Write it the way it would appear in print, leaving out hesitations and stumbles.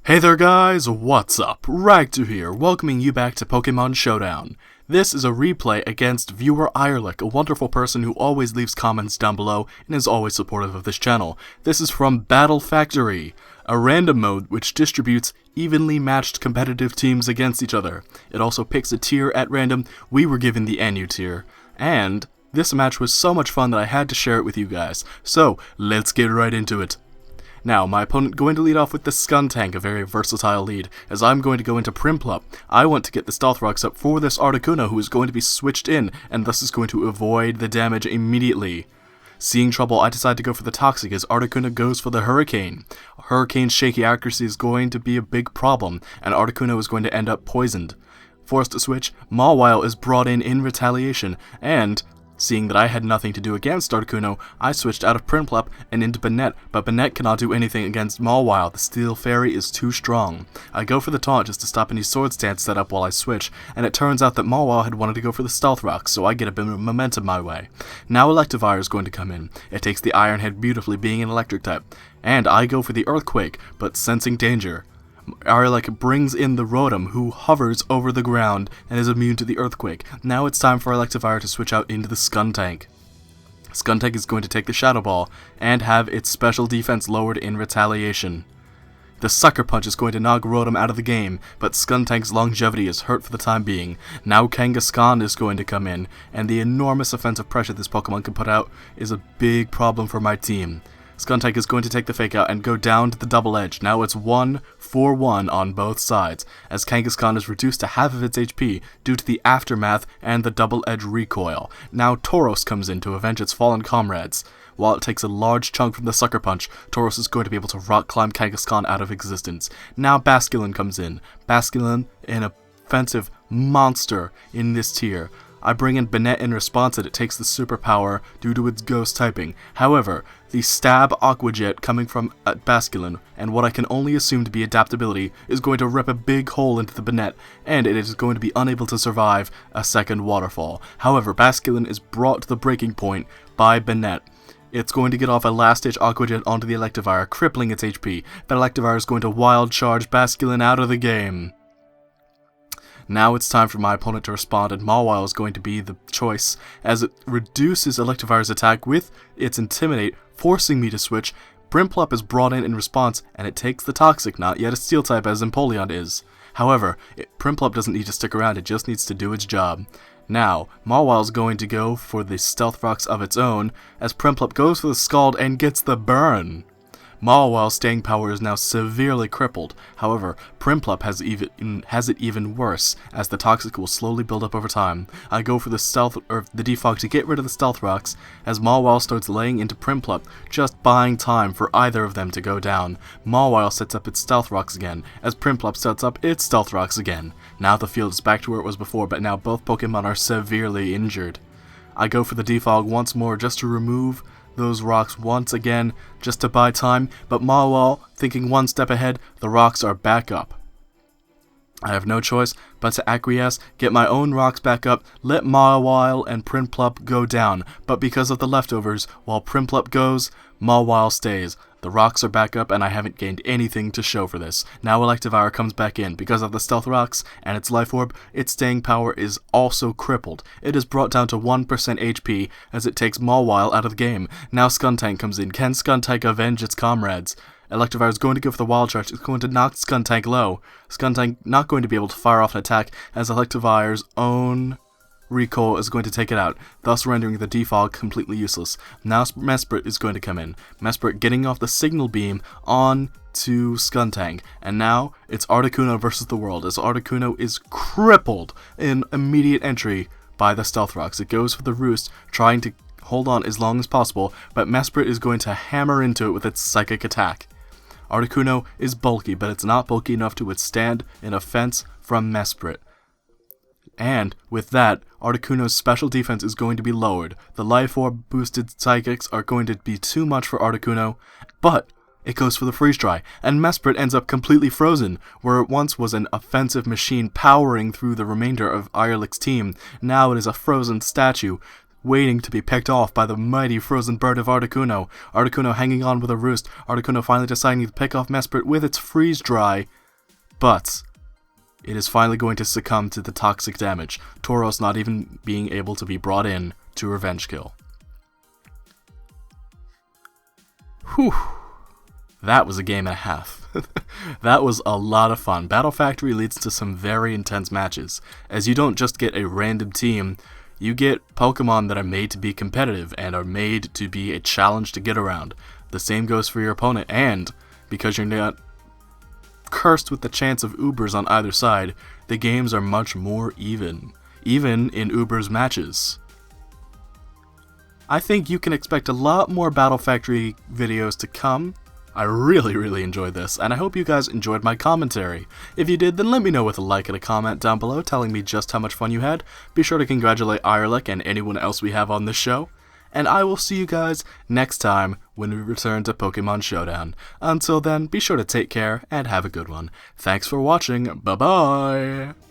Hey there guys, what's up? Ragtter here, welcoming you back to Pokémon Showdown. This is a replay against viewer Irelic, a wonderful person who always leaves comments down below and is always supportive of this channel. This is from Battle Factory, a random mode which distributes evenly matched competitive teams against each other. It also picks a tier at random. We were given the NU tier, and this match was so much fun that I had to share it with you guys. So, let's get right into it. Now, my opponent going to lead off with the Skuntank, a very versatile lead, as I'm going to go into Prinplup. I want to get the Stealth Rocks up for this Articuno, who is going to be switched in, and thus is going to avoid the damage immediately. Seeing trouble, I decide to go for the Toxic, as Articuno goes for the Hurricane. Hurricane's shaky accuracy is going to be a big problem, and Articuno is going to end up poisoned. Forced to switch, Mawile is brought in retaliation, and seeing that I had nothing to do against Articuno, I switched out of Prinplup and into Banette, but Banette cannot do anything against Mawile. The Steel Fairy is too strong. I go for the taunt just to stop any Sword Stance set up while I switch, and it turns out that Mawile had wanted to go for the Stealth Rock, so I get a bit of momentum my way. Now Electivire is going to come in. It takes the Iron Head beautifully, being an electric type, and I go for the Earthquake, but sensing danger, Irelic brings in the Rotom, who hovers over the ground and is immune to the Earthquake. Now it's time for Electivire to switch out into the Skuntank. Skuntank is going to take the Shadow Ball and have its special defense lowered in retaliation. The Sucker Punch is going to knock Rotom out of the game, but Skuntank's longevity is hurt for the time being. Now Kangaskhan is going to come in, and the enormous offensive pressure this Pokemon can put out is a big problem for my team. Skuntank is going to take the Fake Out and go down to the Double Edge. Now it's 1-4-1 on both sides, as Kangaskhan is reduced to half of its HP due to the Aftermath and the Double Edge recoil. Now Tauros comes in to avenge its fallen comrades. While it takes a large chunk from the Sucker Punch, Tauros is going to be able to rock climb Kangaskhan out of existence. Now Basculin comes in. Basculin, an offensive monster in this tier. I bring in Banette in response, and it takes the superpower due to its ghost typing. However, the Stab Aqua Jet coming from Basculin, and what I can only assume to be adaptability, is going to rip a big hole into the Banette, and it is going to be unable to survive a second waterfall. However, Basculin is brought to the breaking point by Banette. It's going to get off a last ditch Aqua Jet onto the Electivire, crippling its HP. The Electivire is going to wild charge Basculin out of the game. Now it's time for my opponent to respond, and Mawile is going to be the choice, as it reduces Electivire's attack with its Intimidate, forcing me to switch. Prinplup is brought in response, and it takes the Toxic, not yet a Steel type as Empoleon is. However, Prinplup doesn't need to stick around, it just needs to do its job. Now, Mawile is going to go for the Stealth Rocks of its own, as Prinplup goes for the Scald and gets the burn. Mawile's staying power is now severely crippled. However, Prinplup has it even worse, as the Toxic will slowly build up over time. I go for the Defog to get rid of the Stealth Rocks, as Mawile starts laying into Prinplup, just buying time for either of them to go down. Mawile sets up its Stealth Rocks again, as Prinplup sets up its Stealth Rocks again. Now the field is back to where it was before, but now both Pokemon are severely injured. I go for the Defog once more just to remove those rocks once again, just to buy time, but Mawile, thinking one step ahead, the rocks are back up. I have no choice but to acquiesce, get my own rocks back up, let Mawile and Prinplup go down, but because of the leftovers, while Prinplup goes, Mawile stays. The rocks are back up, and I haven't gained anything to show for this. Now Electivire comes back in. Because of the Stealth Rocks and its Life Orb, its staying power is also crippled. It is brought down to 1% HP as it takes Mawile out of the game. Now Skuntank comes in. Can Skuntank avenge its comrades? Electivire is going to go for the Wild Charge. It's going to knock Skuntank low. Skuntank not going to be able to fire off an attack, as Electivire's own recoil is going to take it out, thus rendering the Defog completely useless. Now Mesprit is going to come in. Mesprit getting off the Signal Beam on to Skuntank, and now it's Articuno versus the world, as Articuno is crippled in immediate entry by the Stealth Rocks. It goes for the Roost, trying to hold on as long as possible, but Mesprit is going to hammer into it with its Psychic Attack. Articuno is bulky, but it's not bulky enough to withstand an offense from Mesprit. And with that, Articuno's special defense is going to be lowered. The Life Orb boosted Psychics are going to be too much for Articuno, but it goes for the Freeze Dry, and Mesprit ends up completely frozen. Where it once was an offensive machine powering through the remainder of Irelic's team, now it is a frozen statue, waiting to be picked off by the mighty frozen bird of Articuno. Articuno hanging on with a Roost. Articuno finally deciding to pick off Mesprit with its Freeze Dry, but it is finally going to succumb to the toxic damage, Tauros not even being able to be brought in to revenge kill. Whew. That was a game and a half. That was a lot of fun. Battle Factory leads to some very intense matches, as you don't just get a random team, you get Pokemon that are made to be competitive and are made to be a challenge to get around. The same goes for your opponent, and because you're not cursed with the chance of Ubers on either side, the games are much more even in Ubers matches. I think you can expect a lot more Battle Factory videos to come. I really enjoyed this, and I hope you guys enjoyed my commentary. If you did, then let me know with a like and a comment down below telling me just how much fun you had. Be sure to congratulate Irelic and anyone else we have on this show. And I will see you guys next time when we return to Pokemon Showdown. Until then, be sure to take care and have a good one. Thanks for watching. Bye-bye!